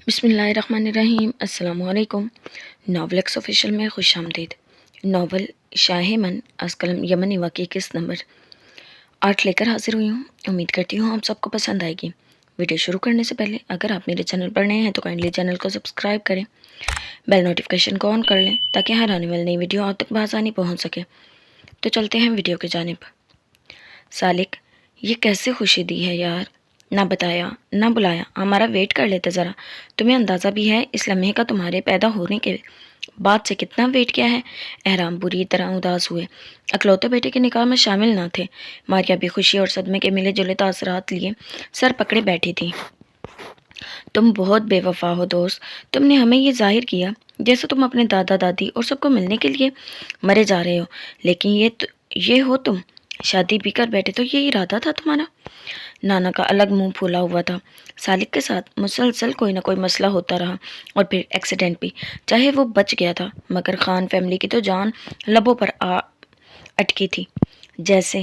بسم اللہ الرحمن الرحیم۔ السلام علیکم۔ ناول ایکس آفیشیل میں خوش آمدید۔ ناول شاہ من از قلم یمنی واقعی قسط نمبر 8 لے کر حاضر ہوئی ہوں۔ امید کرتی ہوں آپ سب کو پسند آئے گی۔ ویڈیو شروع کرنے سے پہلے اگر آپ میرے چینل پر نئے ہیں تو کائنڈلی چینل کو سبسکرائب کریں، بیل نوٹیفیکیشن کو آن کر لیں تاکہ ہر آنے والی نئی ویڈیو آپ تک بآسانی پہنچ سکے۔ تو چلتے ہیں ویڈیو کی جانب۔ سالک، یہ کیسے خوشی دی ہے یار، نہ بتایا نہ بلایا، ہمارا ویٹ کر لیتے ذرا۔ تمہیں اندازہ بھی ہے اس لمحے کا تمہارے پیدا ہونے کے بعد سے کتنا ویٹ کیا ہے۔ احرام بری طرح اداس ہوئے، اکلوتے بیٹے کے نکاح میں شامل نہ تھے۔ ماریا بھی خوشی اور صدمے کے ملے جلے تاثرات لیے سر پکڑے بیٹھی تھی۔ تم بہت بے وفا ہو دوست، تم نے ہمیں یہ ظاہر کیا جیسے تم اپنے دادا دادی اور سب کو ملنے کے لیے مرے جا رہے ہو، لیکن یہ ہو تم شادی بھی کر بیٹھے، تو یہ ارادہ تھا تمہارا؟ نانا کا الگ منہ پھولا ہوا تھا۔ سالک کے ساتھ مسلسل کوئی نہ کوئی مسئلہ ہوتا رہا، اور پھر ایکسیڈنٹ بھی، چاہے وہ بچ گیا تھا، مگر خان فیملی کی تو جان لبوں پر اٹکی تھی۔ جیسے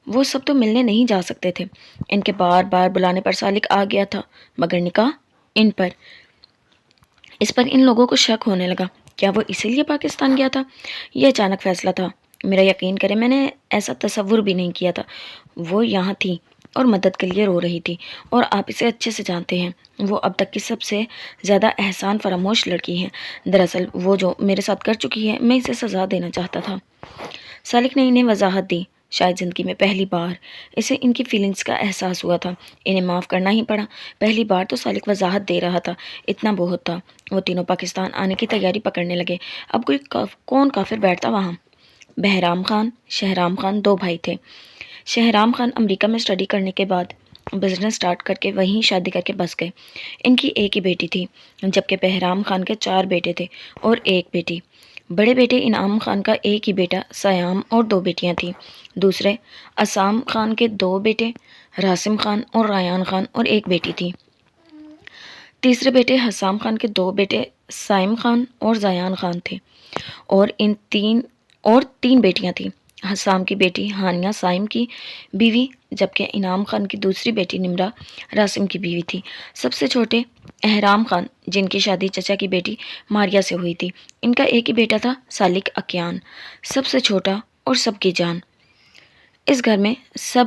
وہ سب تو ملنے نہیں جا سکتے تھے۔ ان کے بار بار بلانے پر سالک آ گیا تھا، مگر نکاح اس پر ان لوگوں کو شک ہونے لگا۔ کیا وہ اسی لیے پاکستان گیا تھا؟ یہ اچانک فیصلہ تھا۔ میرا یقین کرے، میں نے ایسا تصور بھی نہیں کیا تھا۔ وہ یہاں تھی اور مدد کے لیے رو رہی تھی، اور آپ اسے اچھے سے جانتے ہیں، وہ اب تک کی سب سے زیادہ احسان فراموش لڑکی ہے۔ دراصل وہ جو میرے ساتھ کر چکی ہے، میں اسے سزا دینا چاہتا تھا۔ سالک نے انہیں وضاحت دی۔ شاید زندگی میں پہلی بار اسے ان کی فیلنگز کا احساس ہوا تھا۔ انہیں معاف کرنا ہی پڑا۔ پہلی بار تو سالک وضاحت دے رہا تھا، اتنا بہت تھا۔ وہ تینوں پاکستان آنے کی تیاری پکڑنے لگے۔ اب کون کافر بیٹھتا وہاں؟ بہرام خان، شہرام خان، دو بھائی تھے۔ شہرام خان امریکہ میں اسٹڈی کرنے کے بعد بزنس سٹارٹ کر کے وہیں شادی کر کے بس گئے۔ ان کی ایک ہی بیٹی تھی، جبکہ بہرام خان کے 4 بیٹے تھے اور ایک بیٹی۔ بڑے بیٹے انعام خان کا ایک ہی بیٹا سیام اور 2 بیٹیاں تھیں۔ دوسرے اسام خان کے 2 بیٹے راسم خان اور ریان خان اور ایک بیٹی تھی۔ تیسرے بیٹے حسام خان کے 2 بیٹے سائم خان اور زیان خان تھے، اور 3 بیٹیاں تھیں۔ حسام کی بیٹی ہانیہ سائم کی بیوی، جبکہ انعام خان کی دوسری بیٹی نمرہ راسم کی بیوی تھی۔ سب سے چھوٹے احرام خان، جن کی شادی چچا کی بیٹی ماریا سے ہوئی تھی۔ ان کا ایک ہی بیٹا تھا، سالک اکیان، سب سے چھوٹا اور سب کی جان۔ اس گھر میں سب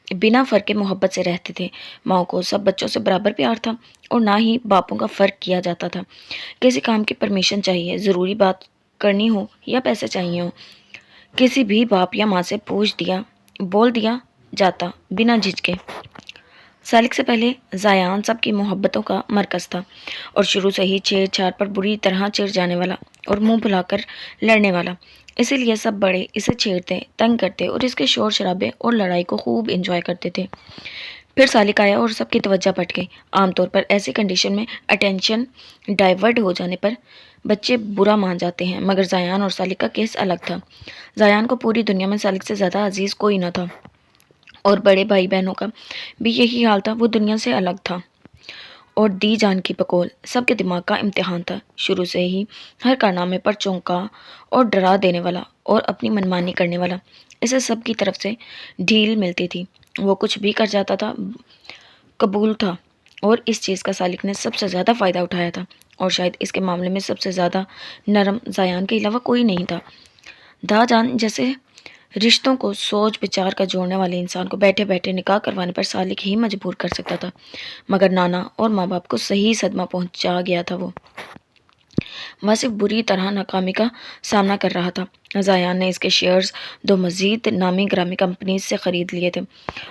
بنا فرق محبت سے رہتے تھے۔ ماں کو سب بچوں سے برابر پیار تھا، اور نہ ہی باپوں کا فرق کیا جاتا تھا۔ کسی کام کی پرمیشن چاہیے، ضروری بات کرنی ہو یا پیسے چاہیے ہو، کسی بھی باپ یا ماں سے بول دیا جاتا بنا جھجکے۔ سالک سے پہلے زیان سب کی محبتوں کا مرکز تھا، اور شروع سے ہی چھیڑ چھاڑ پر بری طرح چڑ جانے والا اور منہ بھلا کر لڑنے والا۔ اسی لیے سب بڑے اسے چھیڑتے، تنگ کرتے اور اس کے شور شرابے اور لڑائی کو خوب انجوائے کرتے تھے۔ پھر سالک آیا اور سب کی توجہ بٹ گئی۔ عام طور پر ایسی کنڈیشن میں اٹینشن ڈائیورٹ ہو جانے پر بچے برا مان جاتے ہیں، مگر زیان اور سالک کا کیس الگ تھا۔ زیان کو پوری دنیا میں سالک سے زیادہ عزیز کوئی نہ تھا، اور بڑے بھائی بہنوں کا بھی یہی حال تھا۔ وہ دنیا سے الگ تھا اور دی جان کی بقول سب کے دماغ کا امتحان تھا۔ شروع سے ہی ہر کارنامے پر چونکا اور ڈرا دینے والا اور اپنی منمانی کرنے والا۔ اسے سب کی طرف سے ڈھیل ملتی تھی، وہ کچھ بھی کر جاتا تھا قبول تھا، اور اس چیز کا سالک نے سب سے زیادہ فائدہ اٹھایا تھا، اور شاید اس کے معاملے میں سب سے زیادہ نرم زیان کے علاوہ کوئی نہیں تھا۔ دا جان جیسے رشتوں کو سوچ بچار کا جوڑنے والے انسان کو بیٹھے بیٹھے نکاح کروانے پر سالک ہی مجبور کر سکتا تھا، مگر نانا اور ماں باپ کو صحیح صدمہ پہنچا گیا تھا۔ وہ صرف بری طرح ناکامی کا سامنا کر رہا تھا۔ زیان نے اس کے شیئرز 2 مزید نامی گرامی کمپنیز سے خرید لیے تھے،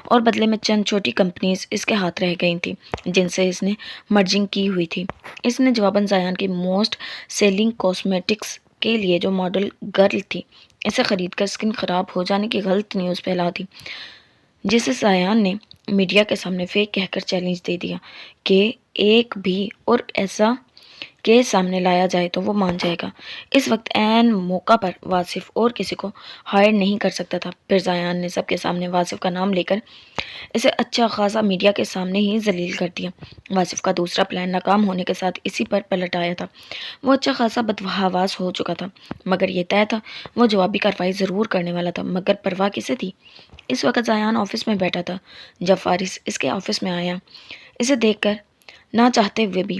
اور بدلے میں چند چھوٹی کمپنیز اس کے ہاتھ رہ گئی تھیں جن سے اس نے مرجنگ کی ہوئی تھی۔ اس نے جواباً زیان کی موسٹ سیلنگ کاسمیٹکس کے لیے جو ماڈل گرل تھی، اسے خرید کر اسکن خراب ہو جانے کی غلط نیوز پھیلا دی، جسے زیان نے میڈیا کے سامنے فیک کہہ کر چیلنج دے دیا کہ ایک بھی اور ایسا کے سامنے لایا جائے تو وہ مان جائے گا۔ اس وقت عین موقع پر واصف اور کسی کو ہائر نہیں کر سکتا تھا۔ پھر زیان نے سب کے سامنے واصف کا نام لے کر اسے اچھا خاصا میڈیا کے سامنے ہی ذلیل کر دیا۔ واصف کا دوسرا پلان ناکام ہونے کے ساتھ اسی پر پلٹ آیا تھا۔ وہ اچھا خاصا بدحواس ہو چکا تھا، مگر یہ طے تھا وہ جوابی کارروائی ضرور کرنے والا تھا، مگر پرواہ کسے تھی؟ اس وقت زیان آفس میں بیٹھا تھا جب فارس اس کے آفس میں آیا۔ اسے دیکھ کر نہ چاہتے ہوئے بھی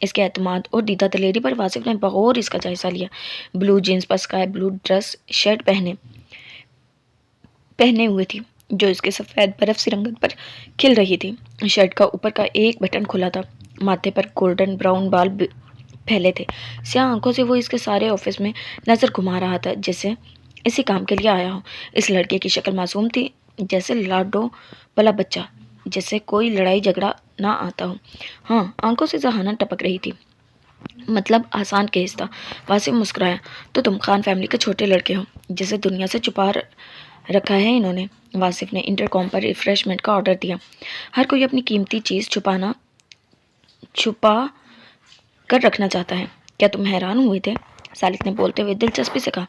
اس کے اعتماد اور دیدہ دلیری پر واصف نے بغور اس کا جائزہ لیا۔ بلو جینس پر اسکائی بلو ڈریس شرٹ پہنے ہوئے تھی جو اس کے سفید برف سی رنگت پر کھل رہی تھی۔ شرٹ کا اوپر کا ایک بٹن کھلا تھا، ماتھے پر گولڈن براؤن بال پھیلے تھے۔ سیاہ آنکھوں سے وہ اس کے سارے آفس میں نظر گھما رہا تھا جیسے اسی کام کے لیے آیا ہو۔ اس لڑکے کی شکل معصوم تھی، جیسے لاڈو والا بچہ، جیسے کوئی لڑائی جھگڑا نہ آتا ہو۔ ہاں، آنکھوں سے ذہانت ٹپک رہی تھی، مطلب آسان کیس تھا۔ واصف مسکرایا، تو تم خان فیملی کے چھوٹے لڑکے ہو جسے دنیا سے چھپا رکھا ہے انہوں نے۔ واصف نے انٹرکام پر ریفریشمنٹ کا آرڈر دیا۔ ہر کوئی اپنی قیمتی چیز چھپا کر رکھنا چاہتا ہے۔ کیا تم حیران ہوئے تھے؟ سالک نے بولتے ہوئے دلچسپی سے کہا،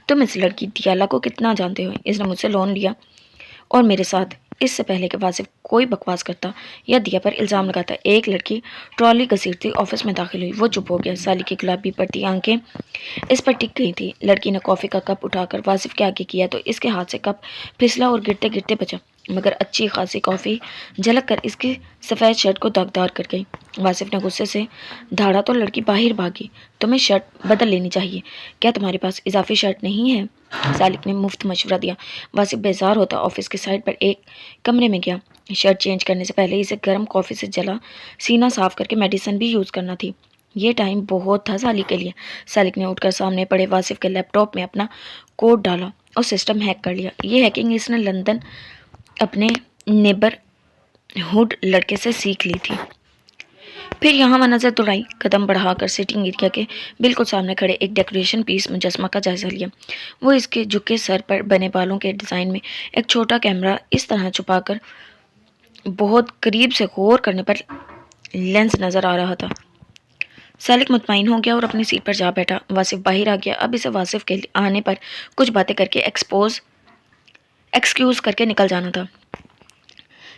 تم اس لڑکی دیالا کو کتنا جانتے ہو؟ اس نے مجھ سے لون لیا اور میرے ساتھ، اس سے پہلے کہ واصف کوئی بکواس کرتا یا دیا پر الزام لگاتا، ایک لڑکی ٹرالی گھسیٹتی آفس میں داخل ہوئی۔ وہ چپ ہو گیا۔ سالک کی گلابی پڑتی آنکھیں اس پر ٹک گئی تھی۔ لڑکی نے کافی کا کپ اٹھا کر واصف کے آگے کیا تو اس کے ہاتھ سے کپ پھسلا اور گرتے گرتے بچا، مگر اچھی خاصی کافی جھلک کر اس کی سفید شرٹ کو داغدار کر گئی۔ واصف نے غصے سے دھاڑا تو لڑکی باہر بھاگی۔ تمہیں شرٹ بدل لینی چاہیے، کیا تمہارے پاس اضافی شرٹ نہیں ہے؟ سالک نے مفت مشورہ دیا۔ واصف بیزار ہوتا آفس کے سائڈ پر ایک کمرے میں گیا۔ شرٹ چینج کرنے سے پہلے اسے گرم کافی سے جلا سینہ صاف کر کے میڈیسن بھی یوز کرنا تھی۔ یہ ٹائم بہت تھا سالک کے لیے۔ سالک نے اٹھ کر سامنے پڑے واصف کے لیپ ٹاپ میں اپنا کوڈ ڈالا اور سسٹم ہیک کر لیا۔ یہ ہیکنگ اس نے لندن اپنے نیبر ہوڈ لڑکے سے سیکھ لی تھی۔ پھر یہاں وہ نظر دوڑائی، قدم بڑھا کر سٹنگ ایریا کے بالکل سامنے کھڑے ایک ڈیکوریشن پیس مجسمہ کا جائزہ لیا۔ وہ اس کے جھکے سر پر بنے بالوں کے ڈیزائن میں ایک چھوٹا کیمرہ اس طرح چھپا کر بہت قریب سے غور کرنے پر لینس نظر آ رہا تھا۔ سالک مطمئن ہو گیا اور اپنی سیٹ پر جا بیٹھا۔ واصف باہر آ گیا۔ اب اسے واصف کے آنے پر کچھ باتیں کر کے ایکسکیوز کر کے نکل جانا تھا۔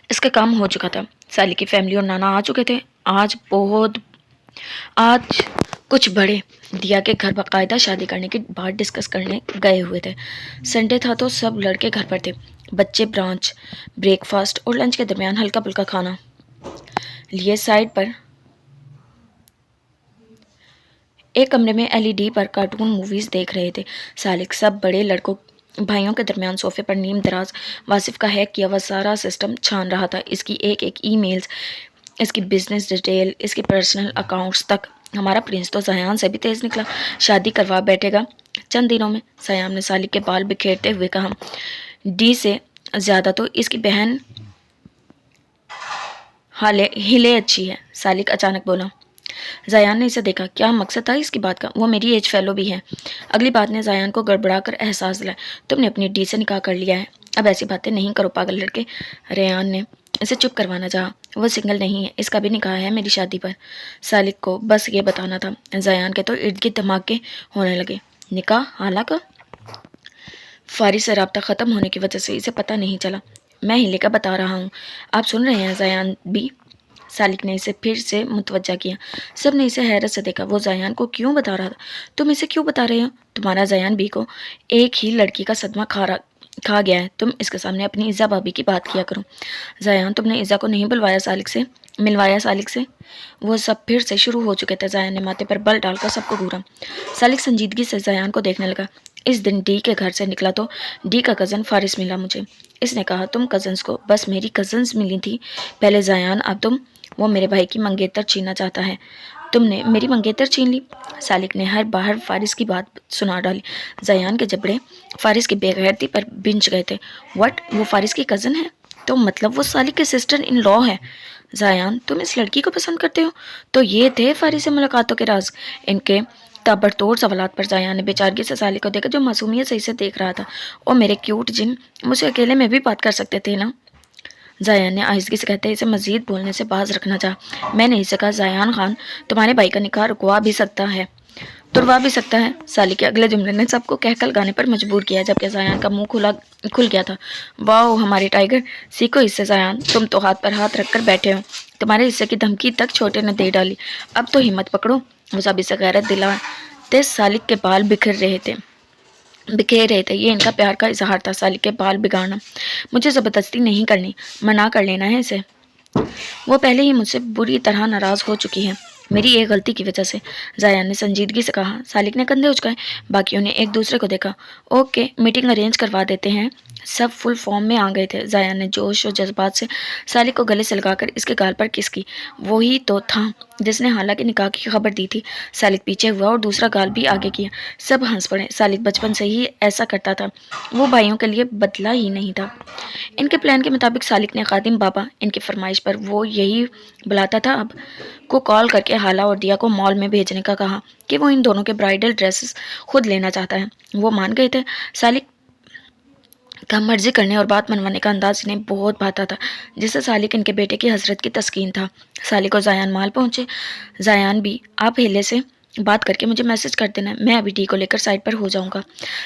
اس کا کام ہو چکا تھا۔ سالک کی فیملی اور نانا آ چکے تھے۔ آج کچھ بڑے دیا کے گھر باقاعدہ شادی کرنے کی بات ڈسکس کرنے گئے ہوئے تھے۔ سنڈے تھا تو سب لڑکے گھر پر تھے۔ بچے برانچ، بریک فاسٹ اور لنچ کے درمیان ہلکا پھلکا کھانا لیے سائڈ پر ایک کمرے میں LED پر کارٹون موویز دیکھ رہے تھے۔ سالک سب بڑے لڑکوں بھائیوں کے درمیان صوفے پر نیم دراز واصف کا ہیک کیا ہوا سارا سسٹم چھان رہا تھا، اس کی ایک ایک ای میلز، اس کی بزنس ڈیٹیل، اس کی پرسنل اکاؤنٹس تک۔ ہمارا پرنس تو زیان سے بھی تیز نکلا، شادی کروا بیٹھے گا چند دنوں میں۔ سیام نے سالک کے بال بکھیرتے ہوئے کہا، ڈی سے زیادہ تو اس کی بہن ہلے اچھی ہے۔ سالک اچانک بولا۔ زیان نے اسے دیکھا۔ کیا مقصد تھا اس کی بات کا؟ وہ میری ایج فیلو بھی ہے۔ اگلی بات نے زیان کو گڑبڑا کر احساس دلایا، تم نے اپنی ڈی سے نکاح کر لیا ہے، اب ایسی باتیں نہیں کرو پاگل لڑکے۔ ریان نے اسے چپ کروانا چاہا، وہ سنگل نہیں ہے، اس کا بھی نکاح ہے میری شادی پر۔ سالک کو بس یہ بتانا تھا۔ زیان کے تو ارد گرد دھماکے ہونے لگے۔ نکاح؟ حالانکہ فارس سے رابطہ ختم ہونے کی وجہ سے اسے پتہ نہیں چلا۔ میں ہلے کا بتا رہا ہوں، آپ سن رہے ہیں زیان بھی؟ سالک نے اسے پھر سے متوجہ کیا۔ سب نے اسے حیرت سے دیکھا۔ وہ زیان کو کیوں بتا رہا تھا؟ تم اسے کیوں بتا رہے ہو؟ تمہارا زیان بھی کو ایک ہی لڑکی کا صدمہ کھا گیا ہے، تم اس کے سامنے اپنی عزا بھابی کی بات کیا کرو۔ زیان، تم نے عزا کو نہیں ملوایا سالک سے؟ وہ سب پھر سے شروع ہو چکے تھے۔ زیان نے ماتھے پر بل ڈال کر سب کو گھورا۔ سالک سنجیدگی سے زیان کو دیکھنے لگا۔ اس دن ڈی کے گھر سے نکلا تو ڈی کا کزن فارس ملا مجھے۔ اس نے کہا تم کزنس کو؟ بس میری کزنس ملی تھی پہلے زیان، اب تم؟ وہ میرے بھائی کی منگیتر چھیننا چاہتا ہے۔ تم نے میری منگیتر چھین لی؟ سالک نے ہر باہر فارس کی بات سنا ڈالی۔ زیان کے جبڑے فارس کی بے غیرتی پر بنچ گئے تھے۔ وٹ؟ وہ فارس کی کزن ہے؟ تو مطلب وہ سالک کے سسٹر ان لا ہے۔ زیان، تم اس لڑکی کو پسند کرتے ہو؟ تو یہ تھے فارس سے ملاقاتوں کے راز۔ ان کے تابڑتوڑ سوالات پر زیان نے بیچارگی سے سالک کو دیکھا جو معصومیت سے اسے دیکھ رہا تھا۔ او میرے کیوٹ جن، مجھ سے اکیلے میں بھی بات کر سکتے تھے نا؟ زیان نے آہستگی سے کہتے اسے مزید بولنے سے باز رکھنا چاہا۔ میں نے اسے کہا زیان خان تمہارے بھائی کا نکاح رکوا بھی سکتا ہے، تروا بھی سکتا ہے۔ سالک کے اگلے جملے نے سب کو کہکل گانے پر مجبور کیا، جبکہ زیان کا منہ کھل گیا تھا۔ واو ہمارے ٹائیگر، سیکھو اس سے زیان، تم تو ہاتھ پر ہاتھ رکھ کر بیٹھے ہو، تمہارے حصے کی دھمکی تک چھوٹے نے دے ڈالی، اب تو ہمت پکڑو۔ وہ سب اسے غیرت دلاتے سالک کے بال بکھیر رہے تھے۔ یہ ان کا پیار کا اظہار تھا۔ سالک کے بال بگاڑنا، مجھے زبردستی نہیں کرنی، منع کر لینا ہے اسے، وہ پہلے ہی مجھ سے بری طرح ناراض ہو چکی ہے۔ میری ایک غلطی کی وجہ سے، زایان نے سنجیدگی سے کہا۔ سالک نے کندھے اچکائے، باقیوں نے ایک دوسرے کو دیکھا۔ اوکے، میٹنگ ارینج کروا دیتے ہیں۔ سب فل فارم میں آ گئے تھے۔ زایان نے جوش و جذبات سے سالک کو گلے سے لگا کر اس کے گال پر کس کی۔ وہی تو تھا جس نے حالہ کے نکاح کی خبر دی تھی۔ سالک پیچھے ہوا اور دوسرا گال بھی آگے کیا۔ سب ہنس پڑے۔ سالک بچپن سے ہی ایسا کرتا تھا، وہ بھائیوں کے لیے بدلا ہی نہیں تھا۔ ان کے پلان کے مطابق سالک نے خادم بابا، ان کی فرمائش پر وہ یہی بلاتا تھا اب، کو کال کر کے حالہ اور دیا کو مال میں بھیجنے کا کہا کہ وہ ان دونوں کے برائڈل ڈریسز خود لینا چاہتا ہے۔ وہ مان گئے تھے۔ سالک کا مرضی کرنے اور بات منوانے کا انداز انہیں بہت بھاتا تھا، جس سے سالک ان کے بیٹے کی حسرت کی تسکین تھا۔ سالک اور زایان مال پہنچے۔ زایان بھی، آپ ہیلے سے بات کر کے مجھے میسج کر دینا، میں ابھی ڈی کو لے کر سائٹ پر ہو جاؤں گا،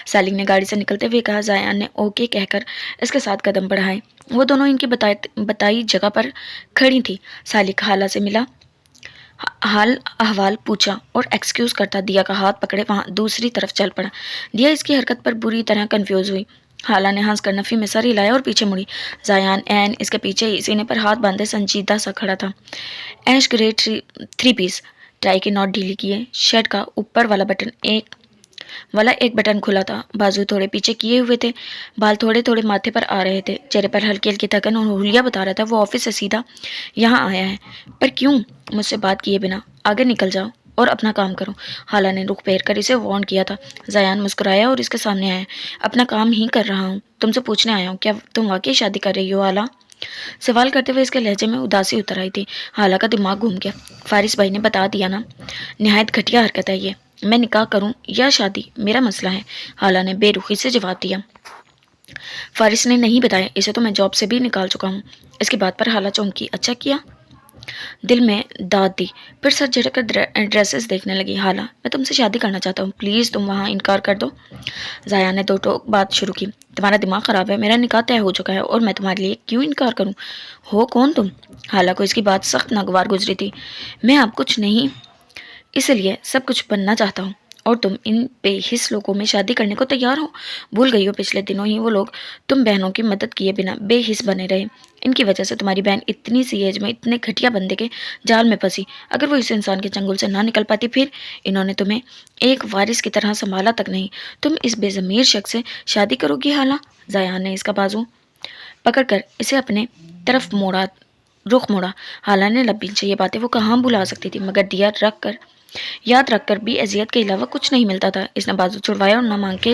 سالک نے گاڑی سے نکلتے ہوئے کہا۔ زایان نے اوکے کہہ کر اس کے ساتھ قدم بڑھائے۔ وہ دونوں ان کی بتائی جگہ پر کھڑی تھی۔ سالک حالہ سے ملا، حال احوال پوچھا اور ایکسکیوز کرتا دیا کا ہاتھ پکڑے وہاں دوسری طرف چل پڑا۔ دیا اس کی حرکت پر بری طرح کنفیوز ہوئی۔ حالہ نے ہنس کر نفی میں سر ہلایا اور پیچھے مڑی۔ زایان این اس کے پیچھے ہی سینے پر ہاتھ باندھے سنجیدہ سا کھڑا تھا۔ ایش گرے 3 پیس، ٹائی کی نوٹ ڈھیلی کیے، شرٹ کا اوپر والا ایک بٹن کھلا تھا، بازو تھوڑے پیچھے کیے ہوئے تھے، بال تھوڑے تھوڑے ماتھے پر آ رہے تھے، چہرے پر ہلکی ہلکی تھکن اور حلیہ بتا رہا تھا وہ آفس سے سیدھا یہاں آیا ہے۔ پر کیوں؟ مجھ سے بات کیے بنا آگے نکل جاؤ اور اپنا کام کرو، حالہ نے رخ پھیر کر اسے وارن کیا تھا۔ زایان مسکرایا اور اس کے سامنے آیا۔ اپنا کام ہی کر رہا ہوں، تم سے پوچھنے آیا ہوں، کیا تم واقعی شادی کر رہی ہو حالہ؟ سوال کرتے ہوئے اس کے لہجے میں اداسی اتر آئی تھی۔ حالہ کا دماغ گھوم گیا۔ فارس بھائی نے بتا دیا نا، نہایت گھٹیا حرکت ہے یہ، میں نکاح کروں یا شادی میرا مسئلہ ہے، حالہ نے بے رخی سے جواب دیا۔ فارس نے نہیں بتایا، اسے تو میں جاب سے بھی نکال چکا ہوں۔ اس کی بات پر حالہ چونکی۔ اچھا کیا؟ دل میں داد دی، پھر سر جھٹک کر ڈریسز دیکھنے لگی۔ حالہ، میں تم سے شادی کرنا چاہتا ہوں، پلیز تم وہاں انکار کر دو۔ زایان نے دو ٹوک بات شروع کی۔ تمہارا دماغ خراب ہے، میرا نکاح طے ہو چکا ہے اور میں تمہارے لیے کیوں انکار کروں؟ ہو کون تم؟ حالہ کو اس کی بات سخت ناگوار گزری تھی۔ میں اب کچھ نہیں، اس لیے سب کچھ بننا چاہتا ہوں، اور تم ان بے حس لوگوں میں شادی کرنے کو تیار ہو؟ بھول گئی ہو پچھلے دنوں ہی وہ لوگ تم بہنوں کی مدد کیے بنا بے حس بنے رہے، ان کی وجہ سے تمہاری بہن اتنی سی ایج میں اتنے گھٹیا بندے کے جال میں پھنسی۔ اگر وہ اس انسان کے چنگل سے نہ نکل پاتی، پھر انہوں نے تمہیں ایک وارث کی طرح سنبھالا تک نہیں، تم اس بے ضمیر شخص سے شادی کرو گی حالہ؟ زایان نے اس کا بازو پکڑ کر اسے اپنے طرف رخ موڑا۔ حالہ نے لب سے یہ باتیں وہ کہاں بھلا سکتی تھی، مگر یاد رکھ کر بھی اذیت کے علاوہ کچھ نہیں ملتا تھا۔ اس نے بازو چھڑوایا اور نہ مانگ کے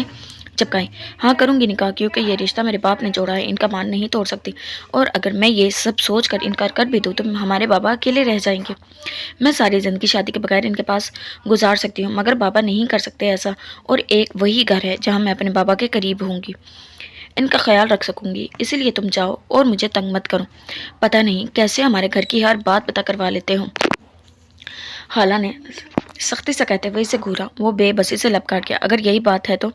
چپکائے۔ ہاں کروں گی نکاح، کیونکہ یہ رشتہ میرے باپ نے جوڑا ہے، ان کا مان نہیں توڑ سکتی، اور اگر میں یہ سب سوچ کر انکار کر بھی دوں تو ہمارے بابا اکیلے رہ جائیں گے۔ میں ساری زندگی شادی کے بغیر ان کے پاس گزار سکتی ہوں، مگر بابا نہیں کر سکتے ایسا، اور ایک وہی گھر ہے جہاں میں اپنے بابا کے قریب ہوں گی، ان کا خیال رکھ سکوں گی، اسی لیے تم جاؤ اور مجھے تنگ مت کرو۔ پتہ نہیں کیسے ہمارے گھر کی ہر بات پتہ کروا لیتے ہو، حالہ نے سختی سے کہتے ہوئے اسے گھورا۔ وہ بے بسی سے لب کاٹ گیا۔ اگر یہی بات ہے تو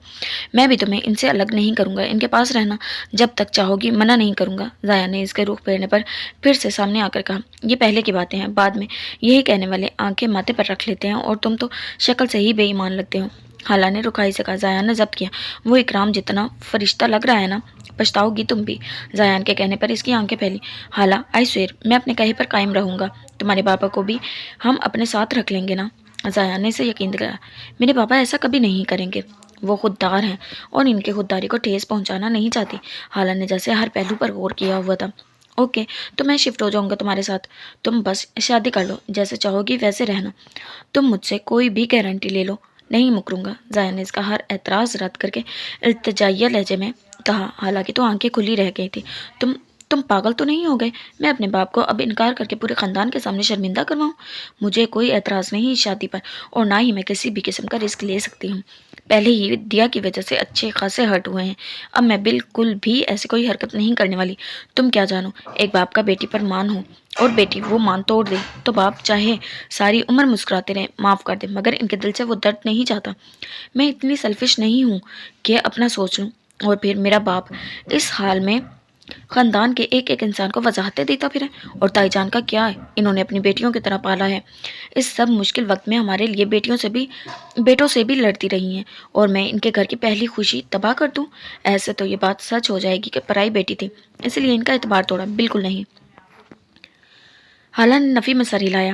میں بھی تمہیں ان سے الگ نہیں کروں گا، ان کے پاس رہنا جب تک چاہو گی، منع نہیں کروں گا۔ زایان نے اس کے رخ پھیرنے پر پھر سے سامنے آ کر کہا، یہ پہلے کی باتیں ہیں، بعد میں یہی کہنے والے آنکھیں ماتھے پر رکھ لیتے ہیں، اور تم تو شکل سے ہی بے ایمان لگتے ہو۔ حالہ نے رکھائی سے کہا۔ زایان نے ضبط کیا، وہ اکرام جتنا فرشتہ لگ رہا ہے نا، پچھتاؤ گی تم بھی۔ زایان کے کہنے پر اس کی آنکھیں پھیلی۔ حالہ، آئی سویر، میں اپنے کہے پر قائم رہوں گا، تمہارے بابا کو بھی ہم اپنے ساتھ رکھ لیں گے نا؟ زایان نے اسے یقین دلایا، میرے بابا ایسا کبھی نہیں کریں گے، وہ خوددار ہیں اور ان کے خودداری کو ٹھیس پہنچانا نہیں چاہتی۔ حالہ نے جیسے ہر پہلو پر غور کیا ہوا تھا۔ اوکے، تو میں شفٹ ہو جاؤں گا تمہارے ساتھ، تم بس شادی کر لو، جیسے چاہو گی ویسے رہنا، تم مجھ سے کوئی بھی گارنٹی لے لو، نہیں مکروں گا۔ زایان نے اس کا ہر اعتراض رد کر کے التجائیہ لہجے میں کہا، حالانکہ تو آنکھیں کھلی رہ گئی تھی، تم پاگل تو نہیں ہو گئے؟ میں اپنے باپ کو اب انکار کر کے پورے خاندان کے سامنے شرمندہ کرواؤں؟ مجھے کوئی اعتراض نہیں اس شادی پر، اور نہ ہی میں کسی بھی قسم کا رسک لے سکتی ہوں، پہلے ہی دیا کی وجہ سے اچھے خاصے ہرٹ ہوئے ہیں، اب میں بالکل بھی ایسی کوئی حرکت نہیں کرنے والی۔ تم کیا جانو، ایک باپ کا بیٹی پر مان ہو اور بیٹی وہ مان توڑ دے تو باپ چاہے ساری عمر مسکراتے رہے معاف کر دے، مگر ان کے دل سے وہ درد نہیں چاہتا۔ میں اتنی سیلفش نہیں ہوں کہ اپنا سوچ لوں، اور پھر میرا باپ اس حال میں خاندان کے ایک ایک انسان کو وضاحتیں دیتا پھرے، اور تائی جان کا کیا ہے، انہوں نے اپنی بیٹیوں کی طرح پالا ہے، اس سب مشکل وقت میں ہمارے لیے بیٹوں سے بھی لڑتی رہی ہیں، اور میں ان کے گھر کی پہلی خوشی تباہ کر دوں؟ ایسے تو یہ بات سچ ہو جائے گی کہ پرائی بیٹی تھی، اس لیے ان کا اعتبار توڑا، بالکل نہیں۔ حالہ نے نفی میں سر ہلایا۔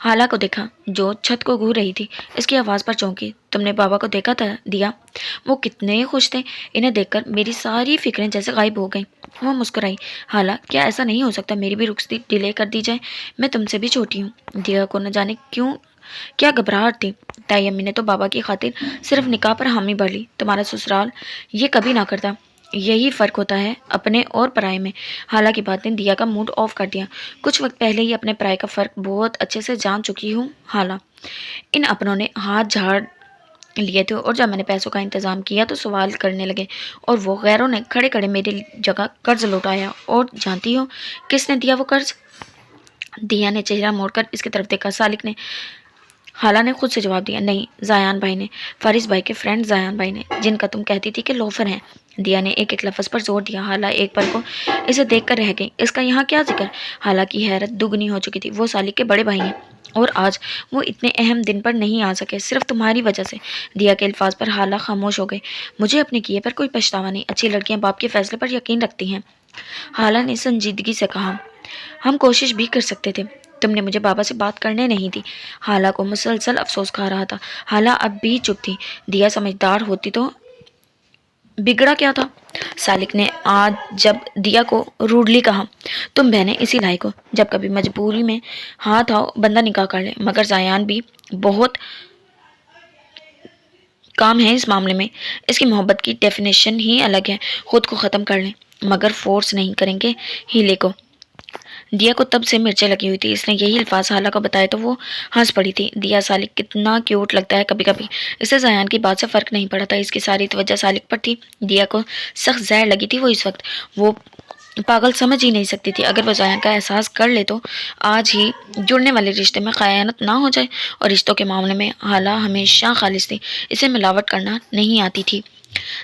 حالہ کو دیکھا جو چھت کو گھور رہی تھی. اس کی آواز پر چونکی. تم نے بابا کو دیکھا تھا دیا؟ وہ کتنے خوش تھے. انہیں دیکھ کر میری ساری فکریں جیسے غائب ہو گئیں. وہ مسکرائی. حالہ کیا ایسا نہیں ہو سکتا میری بھی رخصتی ڈیلے کر دی جائے؟ میں تم سے بھی چھوٹی ہوں. دیا کو نہ جانے کیوں کیا گھبراہٹ تھی. تائی امی نے تو بابا کی خاطر صرف نکاح پر حامی بھر لی. تمہارا سسرال یہ کبھی نہ کرتا. یہی فرق ہوتا ہے اپنے اور پرائے میں. حالہ کی بات نے دیا کا موڈ آف کر دیا. کچھ وقت پہلے ہی اپنے پرائے کا فرق بہت اچھے سے جان چکی ہوں حالہ. ان اپنوں نے ہاتھ جھاڑ لیے تھے اور جب میں نے پیسوں کا انتظام کیا تو سوال کرنے لگے اور وہ غیروں نے کھڑے کھڑے میری جگہ قرض لوٹایا. اور جانتی ہو کس نے دیا وہ قرض؟ دیا نے چہرہ موڑ کر اس کی طرف دیکھا. سالک نے. حالہ نے خود سے جواب دیا. نہیں، زیان بھائی نے. فارس بھائی کے فرینڈ زیان بھائی نے، جن کا تم کہتی تھی کہ لوفر ہیں. دیا نے ایک ایک لفظ پر زور دیا. حالہ ایک پل کو اسے دیکھ کر رہ گئی. اس کا یہاں کیا ذکر؟ حالہ کی حیرت دگنی ہو چکی تھی. وہ سالک کے بڑے بھائی ہیں اور آج وہ اتنے اہم دن پر نہیں آ سکے صرف تمہاری وجہ سے. دیا کے الفاظ پر حالہ خاموش ہو گئی. مجھے اپنے کیے پر کوئی پچھتاوا نہیں. اچھی لڑکیاں باپ کے فیصلے پر یقین رکھتی ہیں. حالہ نے سنجیدگی سے کہا. ہم کوشش بھی کر سکتے تھے. تم نے مجھے بابا سے بات کرنے نہیں دی. حالہ کو مسلسل افسوس کھا رہا تھا. حالہ اب بھی چپ تھی. دیا سمجھدار ہوتی تو بگڑا کیا تھا؟ سالک نے آج جب دیا کو روڈلی کہا. تم بہنیں اسی لائق ہو. جب کبھی مجبوری میں ہاتھ آؤ بندہ نکاح کر لے. مگر زیان بھی بہت کام ہے اس معاملے میں. اس کی محبت کی ڈیفینیشن ہی الگ ہے. خود کو ختم کر لیں مگر فورس نہیں کریں گے ہیلے کو. دیا کو تب سے مرچیں لگی ہوئی تھی. اس نے یہی الفاظ حالہ کو بتائے تو وہ ہنس پڑی تھی. دیا سالک کتنا کیوٹ لگتا ہے کبھی کبھی. اسے زیان کی بات سے فرق نہیں پڑا تھا. اس کی ساری توجہ سالک پر تھی. دیا کو سخت زہر لگی تھی وہ اس وقت. وہ پاگل سمجھ ہی نہیں سکتی تھی. اگر وہ زیان کا احساس کر لے تو آج ہی جڑنے والے رشتے میں خیانت نہ ہو جائے. اور رشتوں کے معاملے میں حالہ ہمیشہ خالص تھی. اسے ملاوٹ کرنا نہیں آتی تھی.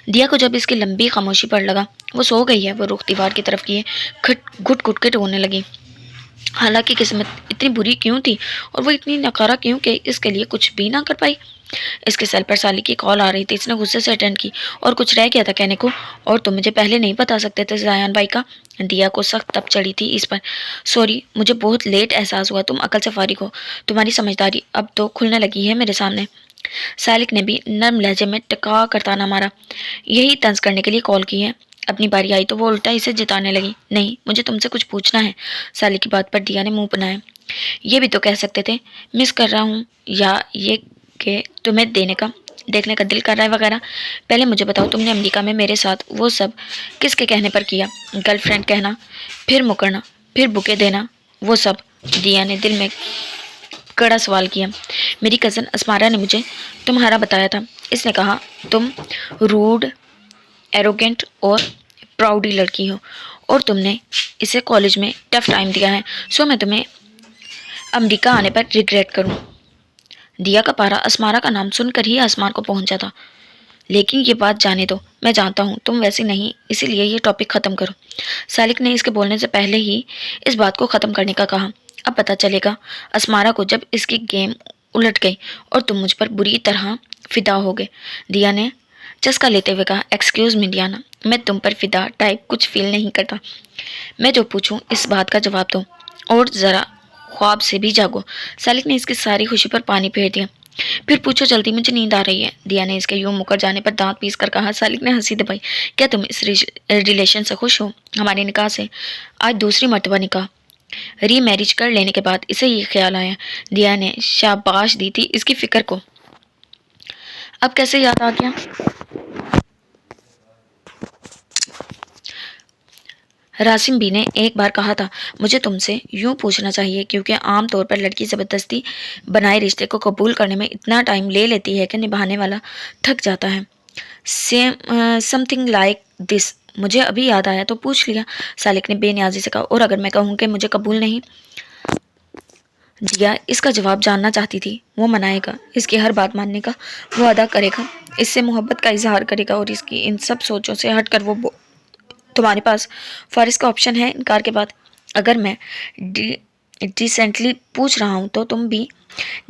دیا کو جب اس کی لمبی خاموشی پر لگا وہ سو گئی ہے، وہ رخ دیوار کی طرف کیے گھٹ گھٹ کے رونے لگی. حالانکہ قسمت اتنی بری کیوں تھی اور وہ اتنی ناکارہ کیوں کہ اس کے لیے کچھ بھی نہ کر پائی. اس کے سیل پر سالی کی کال آ رہی تھی. اس نے غصے سے اٹینڈ کی. اور کچھ رہ گیا تھا کہنے کو؟ اور تم مجھے پہلے نہیں بتا سکتے تھے زیان بھائی کا؟ دیا کو سخت تپ چڑھی تھی اس پر. سوری، مجھے بہت لیٹ احساس ہوا. تم عقل سے فارغ ہو. تمہاری سمجھداری اب تو کھلنے لگی ہے میرے سامنے. سالک نے بھی نرم لہجے میں ٹکا کر تانا مارا. یہی طنز کرنے کے لیے کال کی ہے؟ اپنی باری آئی تو وہ الٹا اسے جتانے لگی. نہیں، مجھے تم سے کچھ پوچھنا ہے. سالک کی بات پر دیا نے منہ بنایا. یہ بھی تو کہہ سکتے تھے مس کر رہا ہوں یا یہ کہ تمہیں دیکھنے کا دل کر رہا ہے وغیرہ. پہلے مجھے بتاؤ تم نے امریکہ میں میرے ساتھ وہ سب کس کے کہنے پر کیا؟ گرل فرینڈ کہنا، پھر مکرنا، پھر بکے دینا، وہ سب؟ دیا نے دل میں کڑا سوال کیا. میری کزن اسمارا نے مجھے تمہارا بتایا تھا. اس نے کہا تم روڈ، ایروگینٹ اور پراؤڈی لڑکی ہو اور تم نے اسے کالج میں ٹف ٹائم دیا ہے. سو میں تمہیں امریکہ آنے پر ریگریٹ کروں. دیا کا پارا اسمارا کا نام سن کر ہی آسمان کو پہنچا تھا. لیکن یہ بات جانے دو. میں جانتا ہوں تم ویسی نہیں، اسی لیے یہ ٹاپک ختم کرو. سالک نے اس کے بولنے سے پہلے ہی اس بات کو ختم کرنے کا کہا. اب پتہ چلے گا اسمارا کو جب اس کی گیم الٹ گئی اور تم مجھ پر بری طرح فدا ہو گئے. دیا نے چسکا لیتے ہوئے کہا. ایکسکیوز می ڈیانا، میں تم پر فدا ٹائپ کچھ فیل نہیں کرتا. میں جو پوچھوں اس بات کا جواب دو اور ذرا خواب سے بھی جاگو. سالک نے اس کی ساری خوشی پر پانی پھیر دیا. پھر پوچھو جلدی، مجھے نیند آ رہی ہے. دیا نے اس کے یوں مکر جانے پر دانت پیس کر کہا. سالک نے ہنسی دبائی. کیا تم اس ریلیشن سے خوش ہو؟ ہمارے نکاح سے آج دوسری مرتبہ نکاح. ری میرج کر لینے کے بعد اسے یہ خیال آیا. دیا نے شاباش دی تھی اس کی فکر کو. اب کیسے یاد آ گیا؟ راسم بھی نے ایک بار کہا تھا مجھے تم سے یوں پوچھنا چاہیے کیونکہ عام طور پر لڑکی زبردستی بنائے رشتے کو قبول کرنے میں اتنا ٹائم لے لیتی ہے کہ نبھانے والا تھک جاتا ہے. Some thing like this. مجھے ابھی یاد آیا تو پوچھ لیا. سالک نے بے نیازی سے کہا. اور اگر میں کہوں کہ مجھے قبول نہیں؟ دیا اس کا جواب جاننا چاہتی تھی. وہ منائے گا، اس کی ہر بات ماننے کا وعدہ کرے گا، اس سے محبت کا اظہار کرے گا اور اس کی ان سب سوچوں سے ہٹ کر وہ تمہارے پاس فارس کا آپشن ہے انکار کے بعد. اگر میں ڈیسنٹلی پوچھ رہا ہوں تو تم بھی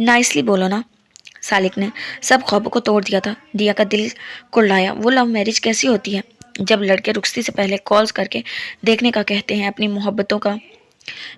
نائسلی بولو نا. سالک نے سب خوابوں کو توڑ دیا تھا. دیا کا دل کڑلایا. وہ لو میرج کیسی ہوتی ہے جب لڑکے رخصتی سے پہلے کالز کر کے دیکھنے کا کہتے ہیں، اپنی محبتوں کا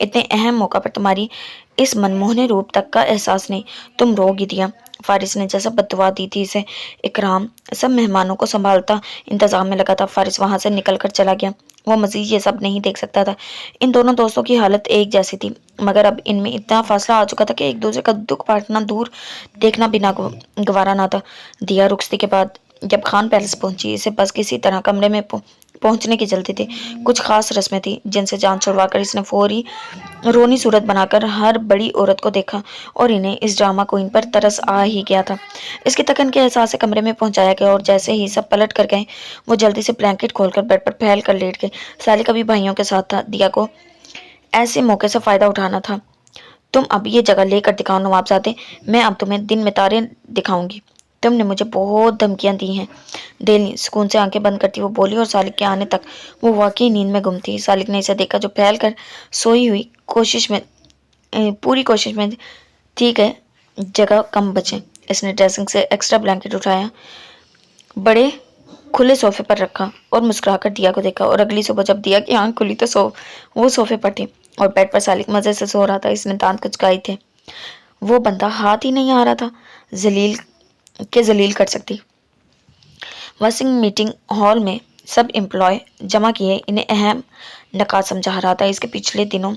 اتنے اہم موقع پر تمہاری اس منموہنے روپ تک کا احساس نہیں، تم روگی دیا۔ فارس نے جیسا بددعا دی تھی اسے۔ اکرام سب مہمانوں کو سنبھالتا انتظام میں لگا تھا۔ فارس وہاں سے نکل کر چلا گیا، وہ مزید یہ سب نہیں دیکھ سکتا تھا۔ ان دونوں دوستوں کی حالت ایک جیسی تھی، مگر اب ان میں اتنا فاصلہ آ چکا تھا کہ ایک دوسرے کا دکھ بانٹنا دور دیکھنا بھی گوارا نہ تھا۔ دیا رخصتی کے بعد جب خان پیلس پہنچی، اسے بس کسی طرح کمرے میں پہنچنے کی جلدی تھی۔ کچھ خاص رسمیں تھیں جن سے جان چھڑوا کر اس نے فوری رونی صورت بنا کر ہر بڑی عورت کو دیکھا اور انہیں اس ڈرامہ کوئن پر ترس آ ہی گیا تھا۔ اس کی تکن کے احساس سے کمرے میں پہنچایا گیا اور جیسے ہی سب پلٹ کر گئے، وہ جلدی سے بلینکٹ کھول کر بیڈ پر پھیل کر لیٹ گئی۔ سالک ابھی بھائیوں کے ساتھ تھا۔ دیا کو ایسے موقع سے فائدہ اٹھانا تھا۔ تم اب یہ جگہ لے کر دکھاؤ نوابزادے، میں اب تمہیں دن میں تارے دکھاؤں گی۔ تم نے مجھے بہت دھمکیاں دی ہیں دینی، سکون سے آنکھیں بند کرتی وہ بولی، اور سالک کے آنے تک وہ واقعی نیند میں گم تھی۔ سالک نے اسے دیکھا جو پھیل کر سوئی ہوئی پوری کوشش میں تھی کہ جگہ کم بچے۔ اس نے ڈریسنگ سے ایکسٹرا بلینکٹ اٹھایا، بڑے کھلے صوفے پر رکھا اور مسکرا کر دیا کو دیکھا، اور اگلی صبح جب دیا کی آنکھ کھلی تو وہ صوفے پر تھی اور بیڈ پر سالک مزے سے سو رہا تھا۔ اس نے دانت کچکائے تھے، وہ بندہ ہاتھ ہی نہیں آ رہا تھا ذلیل کر سکتی۔ واسنگ میٹنگ ہال میں سب امپلائی جمع کیے، انہیں اہم نکات سمجھا رہا تھا۔ اس کے پچھلے دنوں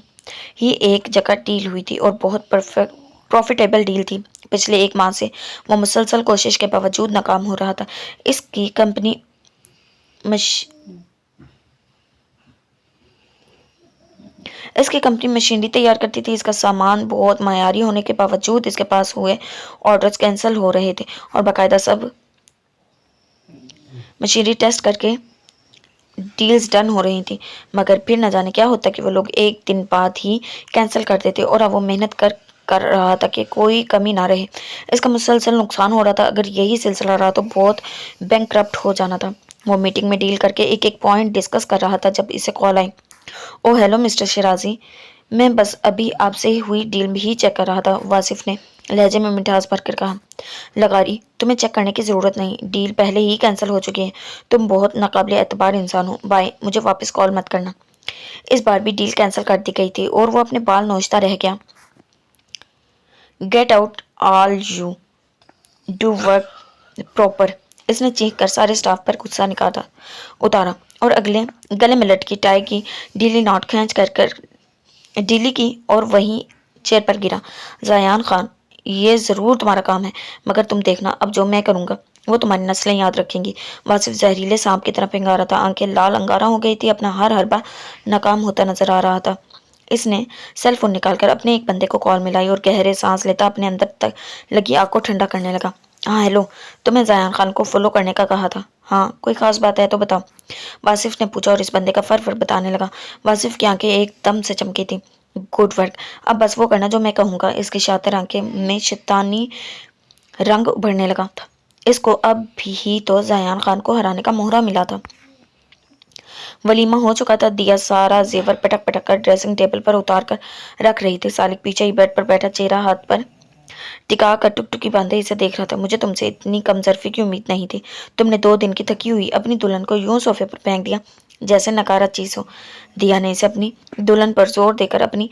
ہی ایک جگہ ڈیل ہوئی تھی اور بہت پروفیٹیبل ڈیل تھی۔ پچھلے ایک ماہ سے وہ مسلسل کوشش کے باوجود ناکام ہو رہا تھا۔ اس کی کمپنی مشینری تیار کرتی تھی، اس کا سامان بہت معیاری ہونے کے باوجود اس کے پاس ہوئے آرڈرز کینسل ہو رہے تھے اور باقاعدہ سب مشینری ٹیسٹ کر کے ڈیلز ڈن ہو رہی تھی، مگر پھر نہ جانے کیا ہوتا کہ وہ لوگ ایک دن بعد ہی کینسل کر دیتے اور اب وہ محنت کر رہا تھا کہ کوئی کمی نہ رہے۔ اس کا مسلسل نقصان ہو رہا تھا، اگر یہی سلسلہ رہا تو بہت بینکرپٹ ہو جانا تھا۔ وہ میٹنگ میں ڈیل کر کے ایک پوائنٹ ڈسکس کر رہا تھا جب اسے کال آئی۔ او ہیلو مسٹر شیرازی، میں بس ابھی آپ سے ہوئی ڈیل ہی چیک کر رہا تھا، واصف نے لہجے میں مٹھاس بھر کر کہا۔ لغاری، تمہیں چیک کرنے کی ضرورت نہیں، ڈیل پہلے ہی کینسل ہو چکی ہے۔ تم بہت ناقابل اعتبار انسان ہو، بائے، مجھے واپس کال مت کرنا۔ اس بار بھی ڈیل کینسل کر دی گئی تھی اور وہ اپنے بال نوچتا رہ گیا۔ Get out all you, do work proper, اس نے چیخ کر سارے سٹاف پر غصہ اتارا اور گلے میں لٹکی ٹائی کی ڈیلی ناٹ کھینچ کر ڈیلی کی اور وہیں چیئر پر گرا۔ زیان خان، یہ ضرور تمہارا کام ہے، مگر تم دیکھنا اب جو میں کروں گا وہ تمہاری نسلیں یاد رکھیں گی۔ واصف زہریلے سانپ کی طرح پنگارا تھا، آنکھیں لال انگارہ ہو گئی تھی، اپنا ہر حربہ ناکام ہوتا نظر آ رہا تھا۔ اس نے سیل فون نکال کر اپنے ایک بندے کو کال ملائی اور گہرے سانس لیتا اپنے اندر تک لگی آگ کو ٹھنڈا کرنے لگا۔ ہاں ہیلو، تمہیں زیان خان کو فالو کرنے کا کہا تھا؟ ہاں، کوئی خاص بات ہے تو بتاؤ، واصف نے پوچھا اور اس بندے کا فر بتانے لگا۔ واصف کی آنکھیں ایک دم سے چمکی تھی۔ گڈ ورک، اب بس وہ کرنا جو میں کہوں گا۔ اس کی شاطر آنکھیں میں شیطانی رنگ ابھرنے لگا تھا۔ اس کو اب ہی تو زیان خان کو ہرانے کا مہرہ ملا تھا۔ ولیمہ ہو چکا تھا۔ دیا سارا زیور پٹک پٹک کر ڈریسنگ ٹیبل پر اتار کر رکھ رہی تھی۔ سالک پیچھے ہی بیڈ پر بیٹھا، چہرہ ہاتھ پر ٹکا کر ٹکٹکی باندھے اسے دیکھ رہا تھا۔ مجھے تم سے اتنی کمظرفی کی امید نہیں تھی، تم نے 2 دن کی تھکی ہوئی اپنی دلہن کو یوں صوفے پر پھینک دیا جیسے نکارہ چیز ہو۔ دیا نے اسے اپنی دلہن پر زور دے کر اپنی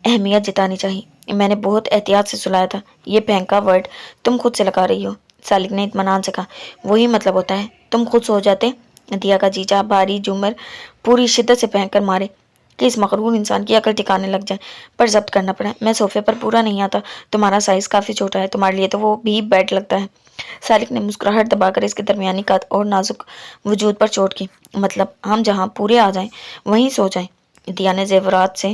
اہمیت جتانی چاہی۔ میں نے بہت احتیاط سے سلایا تھا، یہ پھینکا ورڈ تم خود سے لگا رہی ہو، سالک نے اطمینان سے کہا۔ وہی مطلب ہوتا ہے، تم خود سو جاتے۔ دیا کا جیجا بھاری جمر پوری شدت سے پھینک کر مارے کہ اس مغرور انسان کی عقل ٹھکانے لگ جائے، پر ضبط کرنا پڑا۔ میں صوفے پر پورا نہیں آتا، تمہارا سائز کافی چھوٹا ہے، تمہارے لیے تو وہ بھی بیڈ لگتا ہے۔ سالک نے مسکراہٹ دبا کر اس کے درمیانی قد اور نازک وجود پر چوٹ کی۔ مطلب ہم جہاں پورے آ جائیں وہیں سو جائیں۔ دیا نے زیورات سے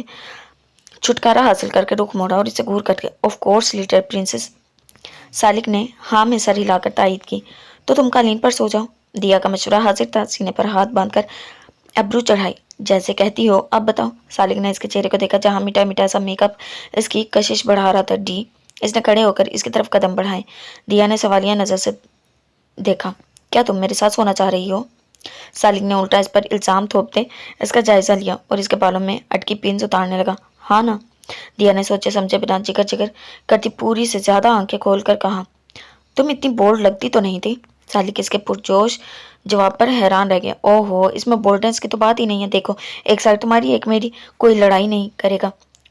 چھٹکارا حاصل کر کے رخ موڑا اور اسے گور کر کے آف کورس لٹل پرنسس۔ سالک نے ہاں میں سر ہلا کر تائید کی۔ تو تم قالین پر سو جاؤ۔ دیا کا مشورہ حاضر تھا، سینے پر ہاتھ باندھ کر ابرو چڑھائی۔ جیسے کہتی ہو، اب بتاؤ۔ سالک نے اس کے چہرے کو دیکھا جہاں میٹھا میٹھا سا میک اپ اس کی کشش بڑھا رہا تھا۔ ڈی، اس نے کھڑے ہو کر اس کی طرف قدم بڑھائے۔ دیا نے سوالیہ نظر سے دیکھا۔ کیا تم میرے ساتھ سونا چاہ رہی ہو؟ سالک نے الٹا اس پر الزام تھوپتے اس کا جائزہ لیا اور اس کے بالوں میں اٹکی پنز اتارنے لگا۔ ہاں نا؟ دیا نے سوچے سمجھے بنا جگر جگر کرتی پوری سے زیادہ آنکھیں کھول کر کہا۔ تم اتنی بولڈ لگتی تو نہیں تھی۔ سالک اس کے پرجوش جواب پر حیران رہ گیا۔ اوہ ہو، اس میں بولڈنس کی تو بات ہی نہیں ہے، دیکھو، ایک سائڈ تمہاری ایک میری، کوئی لڑائی نہیں کرے گا۔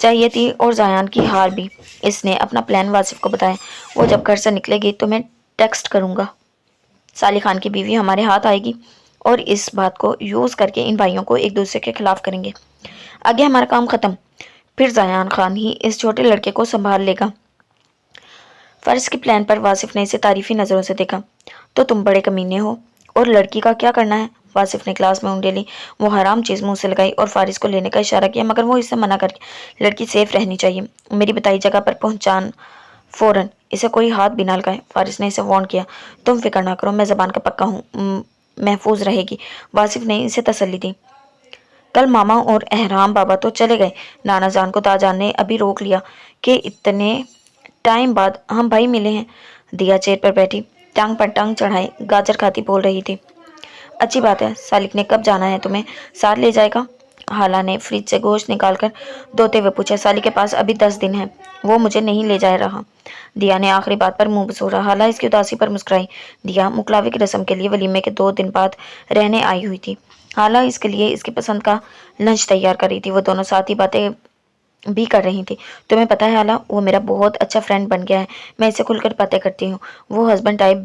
چاہیے تھی اور زیان کی ہار بھی۔ اس نے اپنا پلان واصف کو بتایا۔ وہ جب گھر سے نکلے گی تو میں ٹیکسٹ کروں گا۔ صالح خان کی بیوی ہمارے ہاتھ آئے گی اور اس بات کو یوز کر کے ان بھائیوں کو ایک دوسرے کے خلاف کریں گے۔ آگے ہمارا کام ختم، پھر زیان خان ہی اس چھوٹے لڑکے کو سنبھال لے گا۔ فرض کے پلان پر واصف نے اسے تعریفی نظروں سے دیکھا۔ تو تم بڑے کمینے ہو، اور لڑکی کا کیا کرنا ہے؟ واصف نے کلاس میں انگلی لی، وہ حرام چیز منہ سے لگائی اور فارس کو لینے کا اشارہ کیا، مگر وہ اسے منع کر کے، لڑکی سیف رہنی چاہیے، میری بتائی جگہ پر پہنچان فوراً، اسے کوئی ہاتھ بھی نہ لگائے۔ فارس نے اسے وارن کیا، تم فکر نہ کرو، میں زبان کا پکا ہوں، محفوظ رہے گی۔ واصف نے اسے تسلی دی۔ کل ماما اور احرام بابا تو چلے گئے، نانا جان کو تاجان نے ابھی روک لیا کہ اتنے ٹائم بعد ہم بھائی ملے ہیں۔ دیا چیئر پر بیٹھی، ٹانگ پر ٹانگ چڑھائے گاجر کھاتی بول رہی تھی۔ اچھی بات ہے، سالک نے کب جانا ہے تمہیں؟ ساتھ لے جائے گا؟ حالہ نے فریج سے گوشت نکال کر دھوتے ہوئے پوچھا۔ سالک کے پاس ابھی 10 دن ہے، وہ مجھے نہیں لے جا رہا۔ دیا نے آخری بات پر منہ بسوڑا۔ حالہ اس کی اداسی پر مسکرائی۔ دیا مکلاوے کی رسم کے لیے ولیمے کے 2 دن بعد رہنے آئی ہوئی تھی۔ حالہ اس کے لیے اس کی پسند کا لنچ تیار کر رہی تھی، وہ دونوں ساتھ ہی باتیں بھی کر رہی تھی۔ تمہیں پتہ ہے حالہ، وہ میرا بہت اچھا فرینڈ بن گیا ہے، میں اسے کھل کر باتیں کرتی ہوں، وہ ہسبینڈ ٹائپ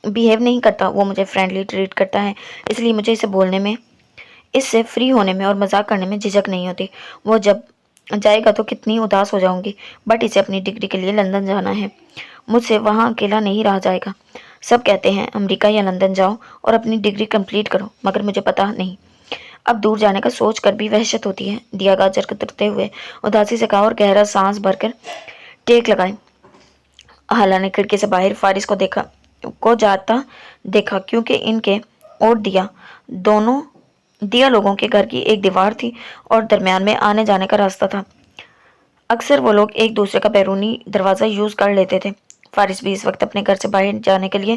بیہیو نہیں کرتا، وہ مجھے فرینڈلی ٹریٹ کرتا ہے، اس لیے مجھے اسے بولنے میں، اس سے فری ہونے میں اور مذاق کرنے میں جھجک نہیں ہوتی۔ وہ جب جائے گا تو کتنی اداس ہو جاؤں گی، بٹ اسے اپنی ڈگری کے لیے لندن جانا ہے، مجھ سے وہاں اکیلا نہیں رہا جائے گا۔ سب کہتے ہیں امریکہ یا لندن جاؤ اور اپنی ڈگری کمپلیٹ کرو، مگر مجھے پتہ نہیں، اب دور جانے کا سوچ کر بھی وحشت ہوتی ہے۔ دیا گاجر کترتے ہوئے اداسی سے کہا اور گہرا سانس بھر کر ٹیک لگائے۔ حالہ نے کھڑکی سے باہر فارس کو جاتا دیکھا، کیونکہ ان کے اور دیا لوگوں کے گھر کی ایک دیوار تھی اور درمیان میں آنے جانے کا راستہ تھا۔ اکثر وہ لوگ ایک دوسرے کا بیرونی دروازہ یوز کر لیتے تھے۔ فارس بھی اس وقت اپنے گھر سے باہر جانے کے لیے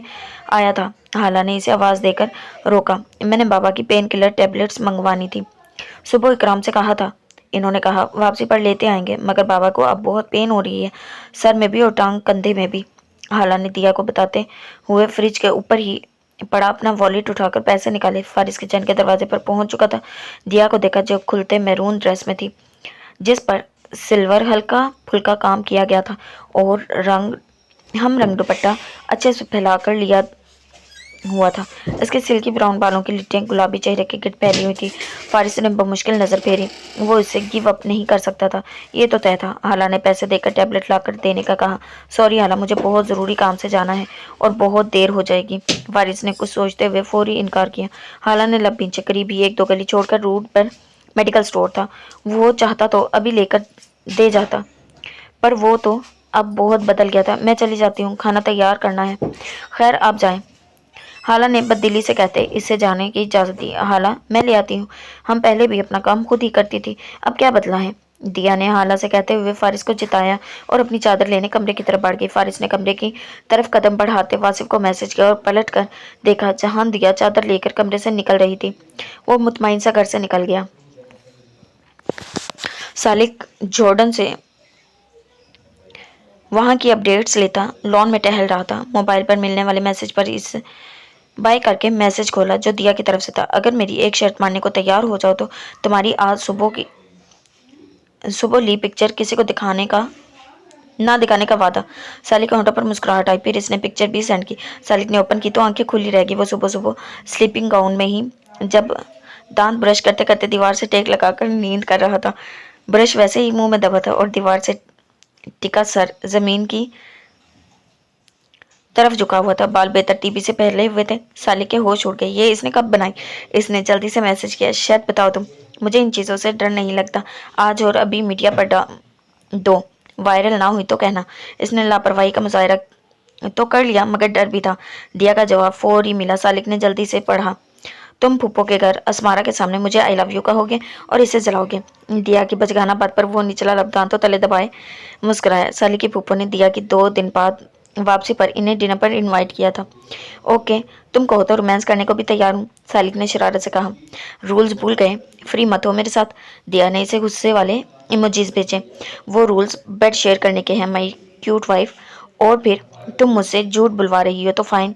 آیا تھا۔ حالہ نے اسے آواز دے کر روکا۔ میں نے بابا کی پین کلر ٹیبلٹس منگوانی تھی، صبح اکرام سے کہا تھا، انہوں نے کہا واپسی پر لیتے آئیں گے، مگر بابا کو اب بہت پین ہو رہی ہے، سر میں بھی اور ٹانگ کندھے میں بھی۔ حالہ نے دیا کو بتاتے ہوئے فریج کے اوپر ہی پڑا اپنا والیٹ اٹھا کر پیسے نکالے۔ فارس کچن کے دروازے پر پہنچ چکا تھا، دیا کو دیکھا جو کھلتے میرون ڈریس میں تھی، جس پر سلور ہلکا پھلکا کام کیا گیا تھا اور ہم رنگ دوپٹہ اچھے سے پھیلا کر لیا ہوا تھا۔ اس کے سلکی براؤن بالوں کی لٹیں گلابی چہرے کے گرد پھیلی ہوئی تھی۔ فارس نے بمشکل نظر پھیری، وہ اسے گیو اپ نہیں کر سکتا تھا، یہ تو طے تھا۔ حالہ نے پیسے دے کر ٹیبلٹ لا کر دینے کا کہا۔ سوری حالہ، مجھے بہت ضروری کام سے جانا ہے اور بہت دیر ہو جائے گی۔ فارس نے کچھ سوچتے ہوئے فوری انکار کیا۔ حالہ نے لب بھینچے، قریب ہی 1-2 گلی چھوڑ کر روڈ پر میڈیکل سٹور تھا، وہ چاہتا تو ابھی لے کر دے جاتا، پر وہ تو اب بہت بدل گیا تھا۔ میں چلی جاتی ہوں، کھانا تیار کرنا ہے۔ خیر آپ جائیں، حالہ نے بددلی سے کہتے اسے جانے کی اجازت دی۔ حالہ میں لے آتی ہوں، ہم پہلے بھی اپنا کام خود ہی کرتی تھی، اب کیا بدلا ہے؟ دیا نے حالہ سے کہتے ہوئے فارس کو جتایا اور اپنی چادر لینے کمرے کی طرف بڑھ گئی۔ فارس نے کمرے کی طرف قدم بڑھاتے واصف کو میسج کیا اور پلٹ کر دیکھا جہاں دیا چادر لے کر کمرے سے نکل رہی تھی۔ وہ مطمئن سا گھر سے نکل گیا۔ سالک جارڈن سے وہاں کی اپ ڈیٹس لیتا لان میں ٹہل رہا تھا۔ موبائل پر ملنے والے میسج پر اس بائے کر کے میسج کھولا جو دیا کی طرف سے تھا۔ اگر میری ایک شرط ماننے کو تیار ہو جاؤ تو تمہاری آج صبح لی پکچر کسی کو نہ دکھانے کا وعدہ۔ سالک کے ہونٹوں پر مسکراہٹ آئی، پھر اس نے پکچر بھی سینڈ کی۔ سالک نے اوپن کی تو آنکھیں کھلی رہ گئی۔ وہ صبح سلیپنگ گاؤن میں ہی جب دانت برش کرتے کرتے دیوار سے ٹیک لگا کر نیند کر رہا تھا، برش ویسے ہی منہ میں دبا تھا اور دیوار سے ٹکا سر زمین کی طرف جھکا ہوا تھا، بال بے ترتیبی سے پھیلے ہوئے تھے۔ سالک کے ہوش اڑ گئے، یہ اس نے کب بنائی؟ اس نے جلدی سے میسج کیا، شاید بتاؤ تم، مجھے ان چیزوں سے ڈر نہیں لگتا، آج اور ابھی میڈیا پر دو وائرل نہ ہوئی تو کہنا۔ اس نے لاپرواہی کا مظاہرہ تو کر لیا مگر ڈر بھی تھا۔ دیا کا جواب فوری ملا۔ سالک نے جلدی سے پڑھا، تم پھپھو کے گھر اسمارا کے سامنے مجھے آئی لو یو کہو گے اور اسے جلاؤ گے۔ دیا کی بچگانہ بات پر وہ نچلا لب دانتوں تلے دبائے مسکرایا۔ سالک کی پھپھو نے دیا کی 2 دن بعد واپسی پر انہیں ڈنر پر انوائٹ کیا تھا۔ اوکے، تم کہو تو رومانس کرنے کو بھی تیار ہوں، سالک نے شرارت سے کہا۔ رولز بھول گئے، فری مت ہو میرے ساتھ۔ دیا نے اسے غصے والے ایموجیز بھیجے۔ وہ رولز بیڈ شیئر کرنے کے ہیں مائی کیوٹ وائف، اور پھر تم مجھ سے جھوٹ بلوا رہی ہو تو فائن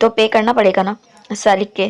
تو پے کرنا پڑے گا نا۔ سالک کے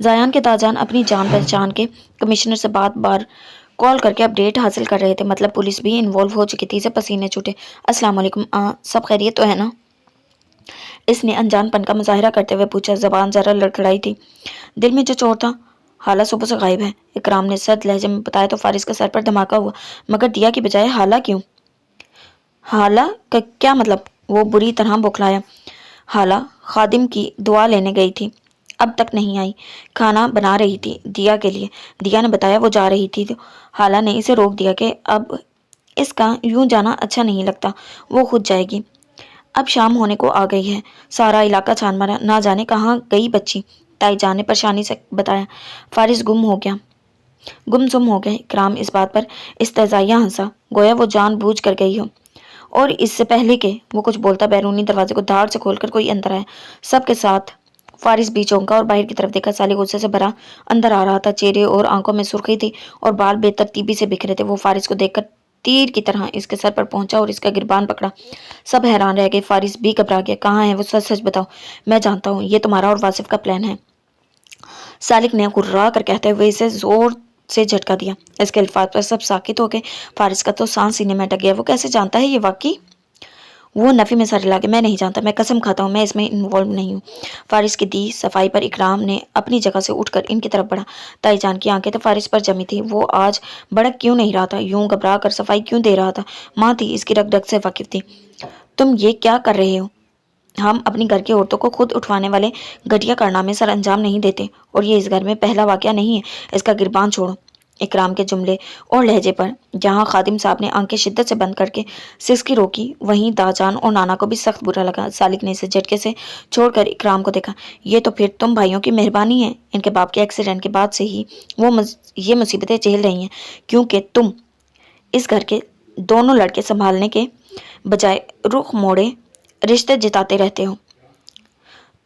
زایان کے تاجان اپنی جان پہچان کے کمشنر سے بات بار کال کر کے اپڈیٹ حاصل کر رہے تھے، مطلب پولیس بھی انوالو ہو چکی تھی۔ اسے پسینے چھوٹے۔ السلام علیکم، سب خیریت تو ہے نا؟ اس نے انجان پن کا مظاہرہ کرتے ہوئے پوچھا، زبان ذرا لڑکھڑائی تھی۔ دل میں جو چور تھا، حالہ صبح سے غائب ہے، اکرام نے سرد لہجے میں بتایا تو فارس کے سر پر دھماکہ ہوا۔ مگر دیا کی بجائے حالہ کیوں؟ حالہ کا کیا مطلب؟ وہ بری طرح بوکھلایا۔ حالہ خادم کی دعا لینے گئی تھی، اب تک نہیں آئی، کھانا بنا رہی تھی دیا کے لیے۔ دیا نے بتایا وہ جا رہی تھی تو حالہ نے اسے روک دیا کہ اب اس کا یوں جانا اچھا نہیں لگتا، وہ خود جائے گی۔ اب شام ہونے کو آ گئی ہے، سارا علاقہ چھان مارا، نہ جانے کہاں گئی بچی۔ تائی جان نے پریشانی سے بتایا۔ فارس گم سم ہو گئے۔ اکرام اس بات پر استہزائیہ ہنسا، گویا وہ جان بوجھ کر گئی ہو، اور اس سے پہلے کہ وہ کچھ بولتا بیرونی دروازے کو دھاڑ سے کھول کر کوئی اندر آیا۔ سب کے ساتھ فارس بھی چونکا اور باہر کی طرف دیکھا۔ سالک غصے سے بھرا اندر آ رہا تھا، چہرے اور آنکھوں میں سرخی تھی اور بال بے ترتیبی سے بکھرے تھے۔ وہ فارس کو دیکھ کر تیر کی طرح اس کے سر پر پہنچا اور اس کا گربان پکڑا۔ سب حیران رہ گئے، فارس بھی گھبرا گیا۔ کہاں ہے وہ؟ سچ سچ بتاؤ، میں جانتا ہوں یہ تمہارا اور واصف کا پلان ہے، سالک نے غرا کر کہتے ہوئے اسے زور سے جھٹکا دیا۔ اس کے الفاظ پر سب ساکت ہو گئے۔ فارس کا تو سانس سینے میں اٹک گیا۔ وہ کیسے جانتا ہے یہ واقعی؟ وہ نفی میں سر ہلا کے، میں نہیں جانتا، میں قسم کھاتا ہوں میں اس میں انوالو نہیں ہوں۔ فارس کی دی صفائی پر اکرام نے اپنی جگہ سے اٹھ کر ان کی طرف بڑھا۔ تائی جان کی آنکھیں تو فارس پر جمی تھی، وہ آج بڑک کیوں نہیں رہا تھا، یوں گھبرا کر صفائی کیوں دے رہا تھا؟ ماں تھی، اس کی رگ رگ سے واقف تھی۔ تم یہ کیا کر رہے ہو؟ ہم اپنی گھر کی عورتوں کو خود اٹھوانے والے گھٹیا کارنامے سر انجام نہیں دیتے، اور یہ اس گھر میں پہلا واقعہ نہیں ہے۔ اس کا گربان چھوڑو۔ اکرام کے جملے اور لہجے پر جہاں خادم صاحب نے آنکھیں شدت سے بند کر کے سسکی روکی، وہیں داجان اور نانا کو بھی سخت برا لگا۔ سالک نے اسے جھٹکے سے چھوڑ کر اکرام کو دیکھا۔ یہ تو پھر تم بھائیوں کی مہربانی ہے، ان کے باپ کے ایکسیڈنٹ کے بعد سے ہی وہ یہ مصیبتیں جھیل رہی ہیں، کیونکہ تم اس گھر کے دونوں لڑکے سنبھالنے کے بجائے رخ موڑے رشتے جتاتے رہتے ہو۔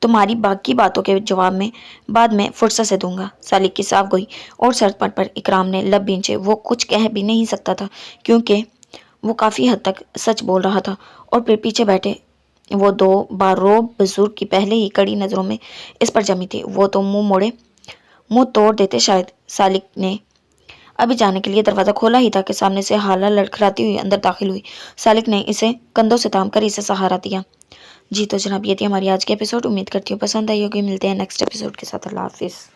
تمہاری باقی باتوں کے جواب میں بعد میں فرصت سے دوں گا۔ سالک کی صاف گوئی اور سرد پن پر اکرام نے لب بھینچے۔ وہ کچھ کہہ بھی نہیں سکتا تھا، کیونکہ وہ کافی حد تک سچ بول رہا تھا، اور پھر پیچھے بیٹھے وہ دو باروب بزرگ کی پہلے ہی کڑی نظروں میں اس پر جمی تھی۔ وہ تو منہ توڑ دیتے شاید۔ سالک نے ابھی جانے کے لیے دروازہ کھولا ہی تھا کہ سامنے سے حالہ لڑکھڑاتی ہوئی اندر داخل ہوئی۔ سالک نے اسے کندھوں سے تھام کر اسے سہارا دیا۔ جی تو جناب، یہ تھی ہماری آج کی ایپیسوڈ۔ امید کرتی ہوں پسند آئی ہوگی۔ ملتے ہیں نیکسٹ ایپیسوڈ کے ساتھ۔ اللہ حافظ۔